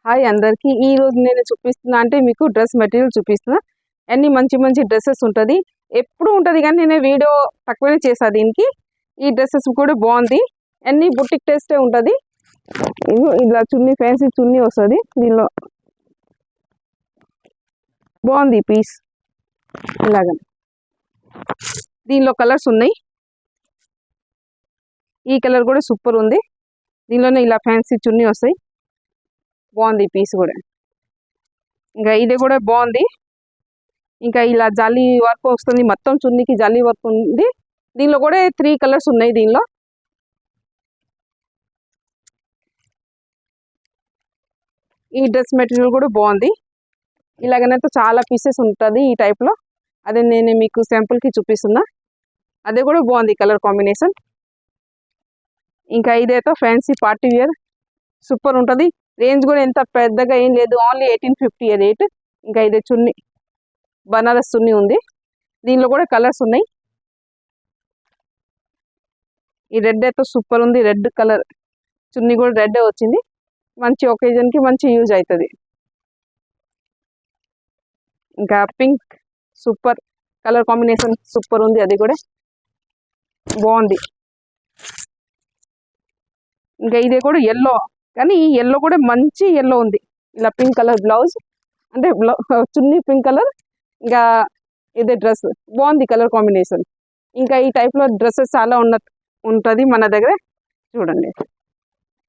Hi అందరికి ఈ రోజు నేను చూపిస్తున్నా అంటే మీకు డ్రెస్ మెటీరియల్ చూపిస్తున్నా. అన్ని మంచి మంచి డ్రెస్సెస్ ఉంటుంది, ఎప్పుడు ఉంటుంది కానీ నేను వీడియో తక్కువనే చేసా దీనికి. ఈ డ్రెస్సెస్ కూడా బాగుంది, అన్ని బుటిక్ టేస్టే ఉంటుంది. ఇలా చున్నీ ఫ్యాన్సీ చున్నీ వస్తుంది, దీనిలో బాగుంది పీస్. ఇలాగ దీనిలో కలర్స్ ఉన్నాయి, ఈ కలర్ కూడా సూపర్ ఉంది. దీనిలోనే ఇలా ఫ్యాన్సీ చున్నీ వస్తాయి, బాగుంది పీస్ కూడా. ఇంకా ఇది కూడా బాగుంది. ఇంకా ఇలా జాలీ వర్క్ వస్తుంది, మొత్తం చున్నీకి జాలీ వర్క్ ఉంది. దీనిలో కూడా 3 కలర్స్ ఉన్నాయి. దీనిలో ఈ డ్రెస్ మెటీరియల్ కూడా బాగుంది. ఇలాగనైతే చాలా పీసెస్ ఉంటుంది ఈ టైప్లో. అదే నేను మీకు శాంపుల్కి చూపిస్తున్నా, అదే కూడా బాగుంది కలర్ కాంబినేషన్. ఇంకా ఇదైతే ఫ్యాన్సీ పార్టీ వేర్ సూపర్ ఉంటుంది. రేంజ్ కూడా ఎంత పెద్దగా ఏం లేదు, ఓన్లీ 1850 రేట్. ఇంకా ఇదే చున్నీ, బనారస్ చున్నీ ఉంది. దీనిలో కూడా కలర్స్ ఉన్నాయి. ఈ రెడ్ అయితే సూపర్ ఉంది, రెడ్ కలర్ చున్నీ కూడా రెడ్ వచ్చింది. మంచి ఒకేజన్కి మంచి యూజ్ అవుతుంది. ఇంకా pink super colour combination super ఉంది, అది కూడా బాగుంది. ఇంకా ఇదే కూడా ఎల్లో, కానీ ఈ ఎల్లో కూడా మంచి ఎల్లో ఉంది. ఇలా పింక్ కలర్ బ్లౌజ్, అంటే చున్నీ పింక్ కలర్, ఇంకా ఇదే డ్రెస్ బాగుంది కలర్ కాంబినేషన్. ఇంకా ఈ టైప్లో డ్రెస్సెస్ చాలా ఉంటుంది మన దగ్గర, చూడండి.